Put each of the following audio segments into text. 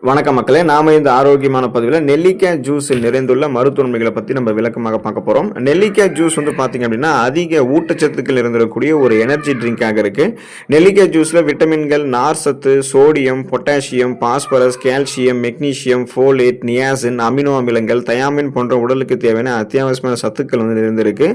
வணக்கம் மக்களே, நாம இந்த ஆரோக்கியமான பதிவில் நெல்லிக்காய் ஜூஸில் நிறைந்துள்ள மருத்துவன்மைகளை பற்றி நம்ம விளக்கமாக பார்க்க போகிறோம். நெல்லிக்காய் ஜூஸ் வந்து பார்த்தீங்க அப்படின்னா அதிக ஊட்டச்சத்துக்கள் இருந்திருக்கக்கூடிய ஒரு எனர்ஜி ட்ரிங்காக இருக்குது. நெல்லிக்காய் ஜூஸில் விட்டமின்கள், நார் சத்து, sodium, potassium, phosphorus, calcium, magnesium, folate, niacin, amino அமிலங்கள், தயாமின் போன்ற உடலுக்கு தேவையான அத்தியாவசியமான சத்துக்கள் வந்து நிறைந்திருக்கு.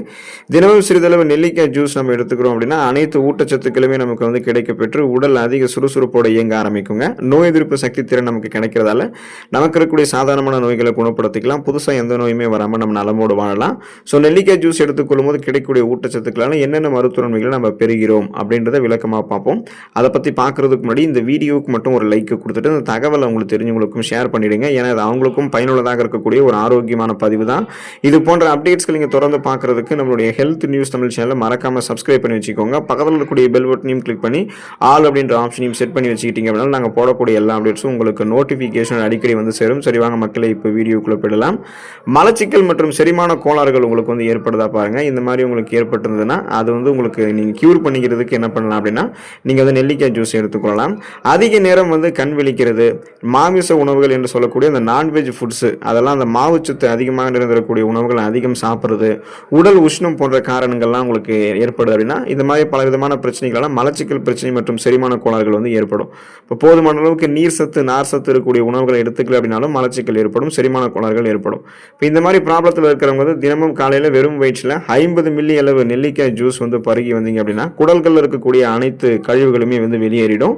தினமும் சிறிதளவு நெல்லிக்காய் ஜூஸ் நம்ம எடுத்துக்கிறோம் அப்படின்னா அனைத்து ஊட்டச்சத்துக்களுமே நமக்கு வந்து கிடைக்கப்பெற்று உடல் அதிக சுறுசுறுப்போடு இயங்க ஆரம்பிக்குங்க. நோய் எதிர்ப்பு சக்தி திறன் நமக்கு கிடைக்கிறதால நமக்கு இருக்கக்கூடிய சாதாரணமான நோய்களை குணப்படுத்திக்கலாம். புதுசாக எந்த நோயுமே வராமல் நம்ம நலமோடு வாழலாம். ஸோ நெல்லிக்காய் ஜூஸ் எடுத்துக்கொள்ளும் போது கிடைக்கக்கூடிய ஊட்டச்சத்துக்களான என்னென்ன மருத்துவன்மைகளை நம்ம பெறுகிறோம் அப்படின்றத விளக்கமாக பார்ப்போம். அதை பற்றி பார்க்கறதுக்கு முன்னாடி இந்த வீடியோவுக்கு மட்டும் ஒரு லைக் கொடுத்துட்டு இந்த தகவலை உங்களுக்கு தெரிஞ்சவங்களுக்கும் ஷேர் பண்ணிடுங்க. ஏன்னா அது அவங்களுக்கும் பயனுள்ளதாக இருக்கக்கூடிய ஒரு ஆரோக்கியமான பதிவு தான். இது போன்ற அப்டேட்ஸ்கள் நீங்கள் தொடர்ந்து பார்க்கறதுக்கு நம்மளுடைய ஹெல்த் நியூஸ் தமிழ் சேனலை மறக்காமல் சப்ஸ்கிரைப் பண்ணி வச்சுக்கோங்க. பக்கத்தில் இருக்கக்கூடிய பெல் பட்டனையும் கிளிக் பண்ணி ஆல் அப்படின்ற ஆப்ஷனையும் செட் பண்ணி வச்சுக்கிட்டீங்க அப்படின்னா நாங்கள் போடக்கூடிய எல்லா அப்டேட்ஸும் உங்களுக்கு நோட்டிஃபிகேஷன் அடிக்கடி வந்து சேரும். சரி வாங்க மக்களை இப்போ வீடியோக்குள்ளே போயிடலாம். மலச்சிக்கல் மற்றும் செரிமான கோளாறுகள் உங்களுக்கு வந்து ஏற்படுதா பாருங்க. இந்த மாதிரி உங்களுக்கு ஏற்பட்டிருந்ததுன்னா அது வந்து உங்களுக்கு நீங்கள் கியூர் பண்ணிக்கிறதுக்கு என்ன பண்ணலாம் அப்படின்னா நீங்கள் வந்து நெல்லிக்காய் ஜூஸ் எடுத்துக்கொள்ளலாம். அதிக நேரம் வந்து கண் விழிக்கிறது, மாமிச உணவுகள் என்று சொல்லக்கூடிய அந்த நான்வெஜ் ஃபுட்ஸு, அதெல்லாம் அந்த மாவுச்சத்து அதிகமாக நிறைந்திருக்கக்கூடிய உணவுகள் அதிகம் சாப்பிட்றது, உடல் உஷ்ணம் போன்ற காரணங்கள்லாம் உங்களுக்கு ஏற்படுது அப்படின்னா இந்த மாதிரி பல விதமான பிரச்சனைகளால் மலச்சிக்கல் பிரச்சனை மற்றும் செரிமான கோளாறுகள் வந்து ஏற்படும். இப்போ போதுமான அளவுக்கு நீர் சத்து, நார் சத்து இருக்கக்கூடிய உணவுகளை எடுத்துக்கல அப்படின்னாலும் மலச்சிக்கல் ஏற்படும், செரிமான கோளாறுகள் ஏற்படும். இப்போ இந்த மாதிரி ப்ராப்ளத்தில் இருக்கிறவங்க வந்து தினமும் காலையில் வெறும் வயிற்றில் 50 மில்லி அளவு நெல்லிக்காய் ஜூஸ் வந்து பருகி வந்தீங்க அப்படின்னா குடல்களில் இருக்கக்கூடிய அனைத்து கழிவுகளுமே வந்து வெளியேறிடும்.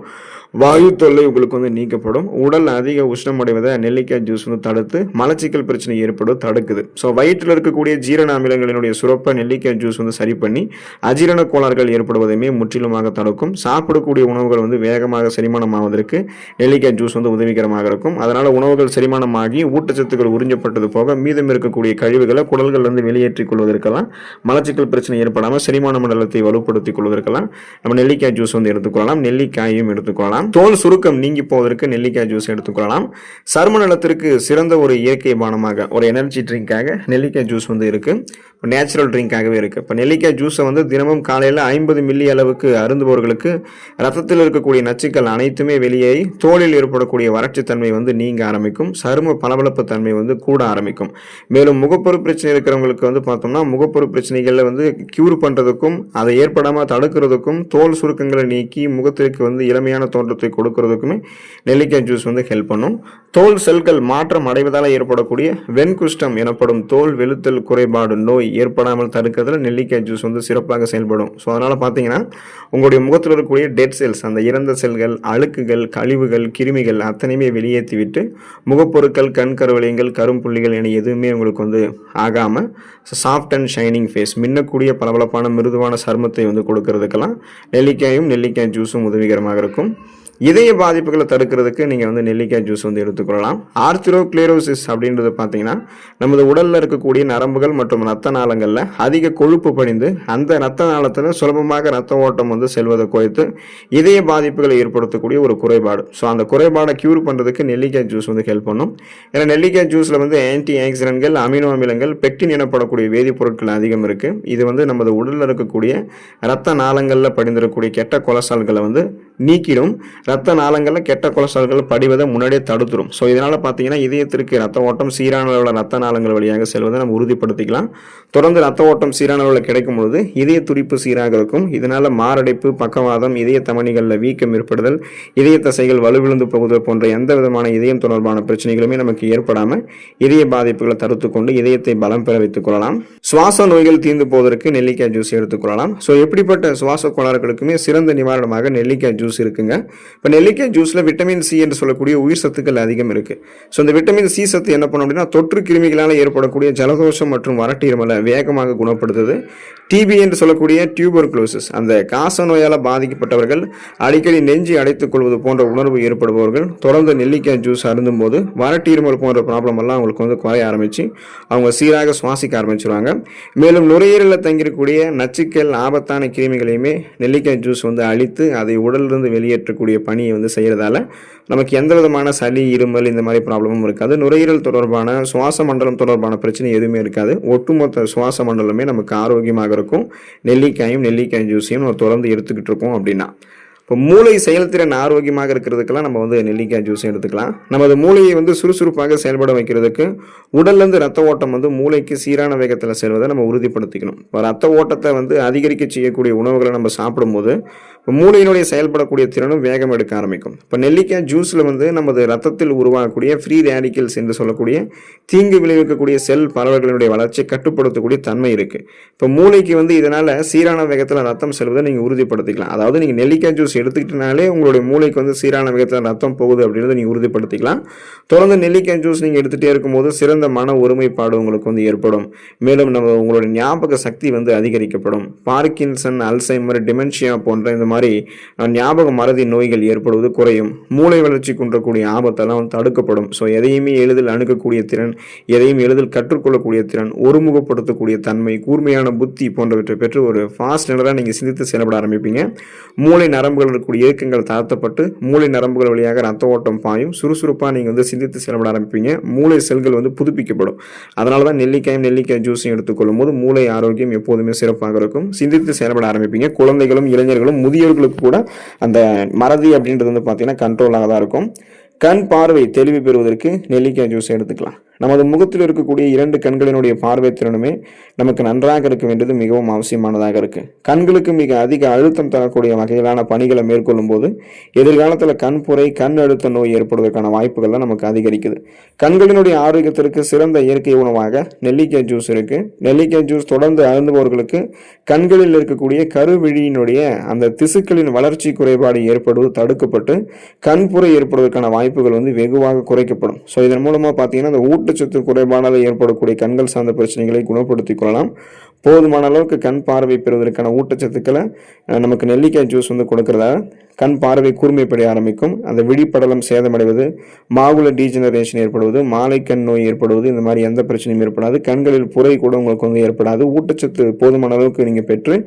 வாயு தொல்லை உங்களுக்கு வந்து நீக்கப்படும். உடல் அதிக உஷ்ணம் அடைவதை நெல்லிக்காய் ஜூஸ் வந்து தடுத்து மலச்சிக்கல் பிரச்சனை ஏற்படும் தடுக்குது. ஸோ வயிற்றில் இருக்கக்கூடிய ஜீரண அமிலங்களினுடைய சுரப்பை நெல்லிக்காய் ஜூஸ் வந்து சரி பண்ணி அஜீரண கோளாறுகள் ஏற்படுவதையுமே முற்றிலுமாக தடுக்கும். சாப்பிடக்கூடிய உணவுகள் வந்து வேகமாக செரிமானம் ஆவதற்கு நெல்லிக்காய் ஜூஸ் வந்து உதவிகரமாக இருக்கும். அதனால் உணவுகள் செரிமானமாகி ஊட்டச்சத்துக்கள் உறிஞ்சப்பட்டது போக மீதம் இருக்கக்கூடிய கழிவுகளை குடல்கள் வந்து வெளியேற்றிக் கொள்வதற்கெல்லாம் மலச்சிக்கல் பிரச்சனை ஏற்படாமல் செரிமான மண்டலத்தை வலுப்படுத்திக் கொள்வதற்கெல்லாம் நம்ம நெல்லிக்காய் ஜூஸ் வந்து எடுத்துக்கொள்ளலாம். நெல்லிக்காயும் எடுத்துக்கொள்ளலாம். தோல் சுருக்கம் நீங்கி போவதற்கு நெல்லிக்காய் ஜூஸ் எடுத்துக்கொள்ளலாம். சரும நலத்திற்கு சிறந்த ஒரு இயற்கை பானமாக ஒரு எனர்ஜி ட்ரிங்காக நெல்லிக்காய் ஜூஸ் வந்து இருக்கு. நேச்சுரல் ட்ரிங்காகவே இருக்கு. இப்போ நெல்லிக்காய் ஜூஸை வந்து தினமும் காலையில் 50 மில்லி அளவுக்கு அருந்துபவர்களுக்கு ரத்தத்தில் இருக்கக்கூடிய நச்சுக்கள் அனைத்துமே வெளியேறி தோலில் ஏற்படக்கூடிய வறட்சி தன்மை வந்து நீங்க ஆரம்பிக்கும். சரும பளபளப்பு தன்மை வந்து கூட ஆரம்பிக்கும். மேலும் முகப்பொரு பிரச்சனை இருக்கிறவங்களுக்கு வந்து பார்த்தோம்னா முகப்பொரு பிரச்சனைகளில் வந்து கியூர் பண்ணுறதுக்கும் அதை ஏற்படாமல் தடுக்கிறதுக்கும் தோல் சுருக்கங்களை நீக்கி முகத்திற்கு வந்து இளமையான தோற்றத்தை கொடுக்கறதுக்குமே நெல்லிக்காய் ஜூஸ் வந்து ஹெல்ப் பண்ணும். தோல் செல்கள் மாற்றம் அடைவதால் ஏற்படக்கூடிய வெண்குஷ்டம் எனப்படும் தோல் வெளுத்தல் குறைபாடு நோய் ஏற்படாமல் தடுக்கிறதுல நெல்லிக்காய் ஜூஸ் வந்து சிறப்பாக செயல்படும். ஸோ அதனால் பார்த்தீங்கன்னா உங்களுடைய முகத்தில் இருக்கக்கூடிய டெட் செல்ஸ், அந்த இறந்த செல்கள், அழுக்குகள், கழிவுகள், கிருமிகள் அத்தனையுமே வெளியேற்றி விட்டு முகப்பொருட்கள், கண் கருவளையங்கள், கரும்புள்ளிகள் என எதுவுமே உங்களுக்கு வந்து ஆகாமல் சாஃப்ட் அண்ட் ஷைனிங் ஃபேஸ், மின்னக்கூடிய பளபளப்பான மிருதுவான சருமத்தை வந்து கொடுக்கறதுக்கெல்லாம் நெல்லிக்காயும் நெல்லிக்காய் ஜூஸும் உதவிகரமாக இருக்கும். இதய பாதிப்புகளை தடுக்கிறதுக்கு நீங்கள் வந்து நெல்லிக்காய் ஜூஸ் வந்து எடுத்துக்கொள்ளலாம். ஆர்த்திரோக்ளேரோசிஸ் அப்படின்றது பார்த்தீங்கன்னா நமது உடலில் இருக்கக்கூடிய நரம்புகள் மற்றும் ரத்த நாளங்களில் அதிக கொழுப்பு படிந்து அந்த ரத்த நாளத்தில் சுலபமாக ரத்த ஓட்டம் வந்து செல்வதை குறைத்து இதய பாதிப்புகளை ஏற்படுத்தக்கூடிய ஒரு குறைபாடு. ஸோ அந்த குறைபாடை கியூர் பண்ணுறதுக்கு நெல்லிக்காய் ஜூஸ் வந்து ஹெல்ப் பண்ணும். ஏன்னா நெல்லிக்காய் ஜூஸில் வந்து ஆன்டி ஆக்சிடென்ட்கள், அமினோ அமிலங்கள், பெக்டின் எனப்படக்கூடிய வேதிப்பொருட்கள் அதிகம் இருக்குது. இது வந்து நமது உடலில் இருக்கக்கூடிய ரத்த நாளங்களில் படிந்திருக்கக்கூடிய கெட்ட கொலஸ்ட்ரால்களை வந்து நீக்கிடும். ரத்த நாளங்களில் கெட்ட கொலஸ்ட்ரால்கள் படிவதை முன்னாடியே தடுத்துரும். ஸோ இதனால் பார்த்தீங்கன்னா இதயத்திற்கு ரத்த ஓட்டம் சீரான அளவில் ரத்த நாளங்கள் வழியாக செல்வதை நம்ம உறுதிப்படுத்திக்கலாம். தொடர்ந்து ரத்த ஓட்டம் சீரான அளவில் கிடைக்கும் பொழுது இதய துடிப்பு சீராக இருக்கும். இதனால் மாரடைப்பு, பக்கவாதம், இதய தமனிகளில் வீக்கம் ஏற்படுதல், இதய தசைகள் வலுவிழந்து போகுதல் போன்ற எந்த விதமான இதயம் தொடர்பான பிரச்சனைகளுமே நமக்கு ஏற்படாமல் இதய பாதிப்புகளை தடுத்து கொண்டு இதயத்தை பலம் பெற வைத்துக் கொள்ளலாம். சுவாச நோய்கள் தீர்ந்து போவதற்கு நெல்லிக்காய் ஜூஸ் எடுத்துக்கொள்ளலாம். ஸோ எப்படிப்பட்ட சுவாச கோளாறுகளுக்குமே சிறந்த நிவாரணமாக நெல்லிக்காய் ஜூஸ் இருக்குங்க. இப்போ நெல்லிக்காய் ஜூஸில் விட்டமின் சி என்று சொல்லக்கூடிய உயிர் சத்துக்கள் அதிகம் இருக்குது. ஸோ இந்த விட்டமின் சி சத்து என்ன பண்ணும் அப்படின்னா தொற்று கிருமிகளால் ஏற்படக்கூடிய ஜலதோஷம் மற்றும் வறட்டு இருமலை வேகமாக குணப்படுத்துது. டிபி என்று சொல்லக்கூடிய டியூபர்குலோசிஸ், அந்த காச நோயால் பாதிக்கப்பட்டவர்கள், அடிக்கடி நெஞ்சு அடைத்துக் கொள்வது போன்ற உணர்வு ஏற்படுபவர்கள் தொடர்ந்து நெல்லிக்காய் ஜூஸ் அருந்தும் போது வறட்டு இருமல் போன்ற ப்ராப்ளம் எல்லாம் அவங்களுக்கு வந்து குறைய ஆரம்பித்து அவங்க சீராக சுவாசிக்க ஆரம்பிச்சிருவாங்க. மேலும் நுரையீரலில் தங்கியிருக்கக்கூடிய நச்சுக்கள், ஆபத்தான கிருமிகளையுமே நெல்லிக்காய் ஜூஸ் வந்து அழித்து அதை உடலிலிருந்து வெளியேற்றக்கூடிய பணியை வந்து செய்கிறதால நமக்கு எந்த விதமான சளி, இருமல் இந்த மாதிரி ப்ராப்ளமும் இருக்காது. நுரையீரல் தொடர்பான, சுவாச மண்டலம் தொடர்பான பிரச்சனை எதுவுமே இருக்காது. ஒட்டுமொத்த சுவாச மண்டலமே நமக்கு ஆரோக்கியமாக இருக்கும். நெல்லிக்காயும் நெல்லிக்காய் ஜூஸையும் நம்ம தொடர்ந்து எடுத்துக்கிட்டு இருக்கோம் அப்படின்னா இப்போ மூளை செயல்திறன் ஆரோக்கியமாக இருக்கிறதுக்கெல்லாம் நம்ம வந்து நெல்லிக்காய் ஜூஸ் எடுத்துக்கலாம். நமது மூளையை வந்து சுறுசுறுப்பாக செயல்பட வைக்கிறதுக்கு உடல்லேருந்து ரத்த ஓட்டம் வந்து மூளைக்கு சீரான வேகத்தில் செல்வதை நம்ம உறுதிப்படுத்திக்கணும். இப்போ ரத்த ஓட்டத்தை வந்து அதிகரிக்க செய்யக்கூடிய உணவுகளை நம்ம சாப்பிடும்போது இப்போ மூளையினுடைய செயல்படக்கூடிய திறனும் வேகம் எடுக்க ஆரம்பிக்கும். இப்போ நெல்லிக்காய் ஜூஸில் வந்து நமது ரத்தத்தில் உருவாகக்கூடிய ஃப்ரீ ரேடிக்கல்ஸ் என்று சொல்லக்கூடிய தீங்கு விளைவிக்கக்கூடிய செல் பரவல்களினுடைய வளர்ச்சியை கட்டுப்படுத்தக்கூடிய தன்மை இருக்குது. இப்போ மூளைக்கு வந்து இதனால் சீரான வேகத்தில் ரத்தம் செல்வதை நீங்கள் உறுதிப்படுத்திக்கலாம். அதாவது நீங்கள் நெல்லிக்காய் ஜூஸ் எடுத்துக்கிட்டனாலே உங்களுடைய மூளைக்கு வந்து சீரான வேகத்தில் ரத்தம் போகுது அப்படின்றத நீங்கள் உறுதிப்படுத்திக்கலாம். தொடர்ந்து நெல்லிக்காய் ஜூஸ் நீங்கள் எடுத்துகிட்டே இருக்கும்போது சிறந்த மன ஒருமைப்பாடு உங்களுக்கு வந்து ஏற்படும். மேலும் உங்களுடைய ஞாபக சக்தி வந்து அதிகரிக்கப்படும். பார்க்கின்சன், அல்சைமர், டிமென்ஷியா போன்ற இந்த மாதிரி ஞாபக மறதி நோய்கள் ஏற்படுவது குறையும். மூளை வளர்ச்சி குன்றக்கூடிய ஆபத்தெல்லாம் தடுக்கப்படும். ஸோ எதையுமே எளிதில் அணுகக்கூடிய திறன், எதையும் எளிதில் கற்றுக்கொள்ளக்கூடிய திறன், ஒருமுகப்படுத்தக்கூடிய தன்மை, கூர்மையான புத்தி போன்றவற்றை பெற்று ஒரு ஃபாஸ்ட் லேர்னராக நீங்கள் சிந்தித்து செயல்பட ஆரம்பிப்பீங்க. மூளை நரம்புகள் இருக்கக்கூடிய இயக்கங்கள் தாழ்த்தப்பட்டு மூளை நரம்புகள் வழியாக ரத்த ஓட்டம் பாயும். சுறுசுறுப்பாக நீங்கள் வந்து சிந்தித்து செயல்பட ஆரம்பிப்பீங்க. மூளை செல்கள் வந்து புதுப்பிக்கப்படும். அதனால தான் நெல்லிக்காய் ஜூஸையும் எடுத்துக்கொள்ளும் போது மூளை ஆரோக்கியம் எப்போதுமே சிறப்பாக இருக்கும். சிந்தித்து செயல்பட ஆரம்பிப்பீங்க. குழந்தைகளும் இளைஞர்களும் முதியோர்களுக்கு கூட அந்த மறதி அப்படின்றது வந்து பார்த்தீங்கன்னா கண்ட்ரோலாக தான் இருக்கும். கண் பார்வை தெளிவு பெறுவதற்கு நெல்லிக்காய் ஜூஸ் எடுத்துக்கலாம். நமது முகத்தில் இருக்கக்கூடிய 2 கண்களினுடைய பார்வை திறனுமே நமக்கு நன்றாக இருக்க வேண்டியது மிகவும் அவசியமானதாக இருக்கு. கண்களுக்கு மிக அதிக அழுத்தம் தரக்கூடிய வகையிலான பணிகளை மேற்கொள்ளும் போது எதிர்காலத்தில் கண்புரை, கண் அழுத்த நோய் ஏற்படுவதற்கான வாய்ப்புகள்லாம் நமக்கு அதிகரிக்குது. கண்களினுடைய ஆரோக்கியத்திற்கு சிறந்த இயற்கை உணவாக நெல்லிக்காய் ஜூஸ் இருக்கு. நெல்லிக்காய் ஜூஸ் தொடர்ந்து அருந்துபவர்களுக்கு கண்களில் இருக்கக்கூடிய கருவிழியினுடைய அந்த திசுக்களின் வளர்ச்சி குறைபாடு ஏற்படுவது தடுக்கப்பட்டு கண்புரை ஏற்படுவதற்கான வாய்ப்புகள் வந்து வெகுவாக குறைக்கப்படும். ஸோ இதன் மூலமாக பார்த்தீங்கன்னா அந்த ஊட்டச்சத்து குறைபாடால் ஏற்படக்கூடிய கண்கள் சார்ந்த பிரச்சனைகளை குணப்படுத்திக் கொள்ளலாம். போதுமான அளவுக்கு கண் பார்வை பெறுவதற்கான ஊட்டச்சத்துக்களை நமக்கு நெல்லிக்காய் ஜூஸ் வந்து கொடுக்கறதால கண் பார்வை கூர்மைப்படைய ஆரம்பிக்கும். அந்த விழிப்படலம் சேதமடைவது, மாகுலர் டீஜெனரேஷன் ஏற்படுவது, மாலை கண் நோய் ஏற்படுவது, இந்த மாதிரி எந்த பிரச்சனையும் ஏற்படாது. கண்களில் புரை கூட உங்களுக்கு வந்து ஏற்படாது. ஊட்டச்சத்து போதுமான அளவுக்கு நீங்கள் பெற்று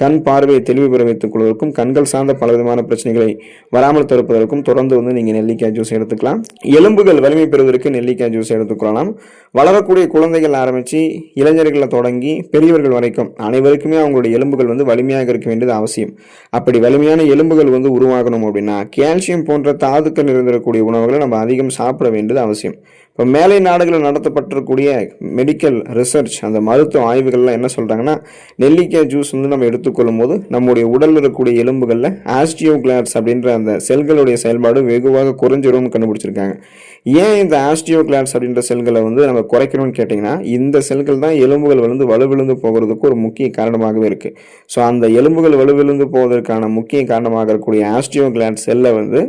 கண் பார்வையை தெளிவு பெற வைத்துக் கொள்வதற்கும் கண்கள் சார்ந்த பலவிதமான பிரச்சனைகளை வராமல் தடுப்பதற்கும் தொடர்ந்து வந்து நீங்கள் நெல்லிக்காய் ஜூஸ் எடுத்துக்கலாம். எலும்புகள் வலிமை பெறுவதற்கு நெல்லிக்காய் ஜூஸ் எடுத்துக்கொள்ளலாம். வளரக்கூடிய குழந்தைகள் ஆரம்பித்து இளைஞர்களை தொடங்கி பெரியவர்கள் வரைக்கும் அனைவருக்குமே அவங்களுடைய எலும்புகள் வந்து வலிமையாக இருக்க வேண்டியது அவசியம். அப்படி வலிமையான எலும்புகள் வந்து உருவாகணும் அப்படின்னா கால்சியம் போன்ற தாதுக்கள் நிறைந்திருக்கக்கூடிய உணவுகளை நம்ம அதிகம் சாப்பிட வேண்டியது அவசியம். இப்போ மேலை நாடுகளில் நடத்தப்பட்டிருக்கக்கூடிய மெடிக்கல் ரிசர்ச், அந்த மருத்துவ ஆய்வுகள்லாம் என்ன சொல்கிறாங்கன்னா, நெல்லிக்காய் ஜூஸ் வந்து நம்ம எடுத்துக்கொள்ளும் போது நம்முடைய உடலில் இருக்கக்கூடிய எலும்புகளில் ஆஸ்டியோகிளாட்ஸ் அப்படின்ற அந்த செல்களுடைய செயல்பாடு வெகுவாக குறைஞ்சிரும்னு கண்டுபிடிச்சிருக்காங்க. ஏன் இந்த ஆஸ்டியோகிளாட்ஸ் அப்படின்ற செல்களை வந்து நம்ம குறைக்கணும்னு கேட்டிங்கன்னா, இந்த செல்கள் தான் எலும்புகள் வந்து வலுவிழுந்து போகிறதுக்கு ஒரு முக்கிய காரணமாகவே இருக்குது. ஸோ அந்த எலும்புகள் வலுவிழுந்து போவதற்கான முக்கிய காரணமாக இருக்கக்கூடிய ஆஸ்டியோகிளாட்ஸ் செல்லை வந்து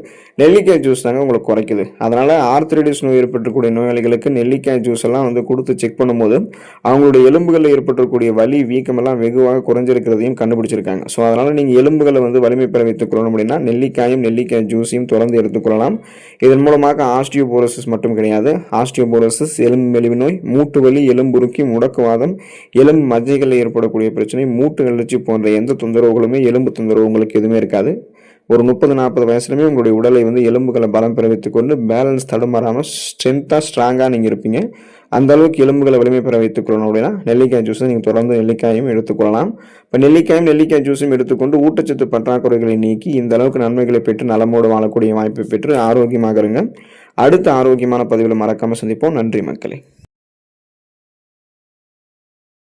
நெல்லிக்காய் ஜூஸ் தாங்க உங்களுக்கு குறைக்குது. அதனால் ஆர்த்ரைட்டிஸ் நோய் ஏற்பட்டிருக்கக்கூடிய நோயாளிகளுக்கு நெல்லிக்காய் ஜூஸ் எல்லாம் வந்து கொடுத்து செக் பண்ணும்போது அவங்களுடைய எலும்புகளில் ஏற்பட்டிருக்கக்கூடிய வலி, வீக்கமெல்லாம் வெகுவாக குறைஞ்சிருக்கிறதையும் கண்டுபிடிச்சிருக்காங்க. ஸோ அதனால் நீங்கள் எலும்புகளை வந்து வலிமை பெற வைத்துக் கொள்ளணும் அப்படின்னா நெல்லிக்காய் ஜூஸையும் தொடர்ந்து எடுத்துக்கொள்ளலாம். இதன் மூலமாக ஆஸ்டியோபோரோசிஸ் மட்டும் கிடையாது, ஆஸ்டியோபோரோசிஸ், எலும்பு மெலிவு நோய், மூட்டு வலி, எலும்புருக்கி, முடக்குவாதம், எலும்பு மஜ்ஜைகளில் ஏற்படக்கூடிய பிரச்சனை, மூட்டு வளர்ச்சி போன்ற எந்த தொந்தரவுகளுமே, எலும்பு தொந்தரவு உங்களுக்கு எதுவுமே இருக்காது. ஒரு 30-40 வயசுலையுமே உங்களுடைய உடலை வந்து எலும்புகளை பலம் பெற வைத்துக் கொண்டு பேலன்ஸ் தடுமாறாமல் ஸ்ட்ராங்காக நீங்கள் இருப்பீங்க. அந்த அளவுக்கு எலும்புகளை வலிமை பெற வைத்துக் கொள்ளணும் அப்படின்னா நெல்லிக்காய் ஜூஸை நீங்கள் தொடர்ந்து நெல்லிக்காயும் எடுத்துக்கொள்ளலாம். இப்போ நெல்லிக்காய் ஜூஸும் எடுத்துக்கொண்டு ஊட்டச்சத்து பற்றாக்குறைகளை நீக்கி இந்த அளவுக்கு நன்மைகளை பெற்று நலமோடு வாழக்கூடிய வாய்ப்பை பெற்று ஆரோக்கியமாக இருங்க. அடுத்த ஆரோக்கியமான பதிவில் மறக்காமல் சந்திப்போம். நன்றி மக்களே.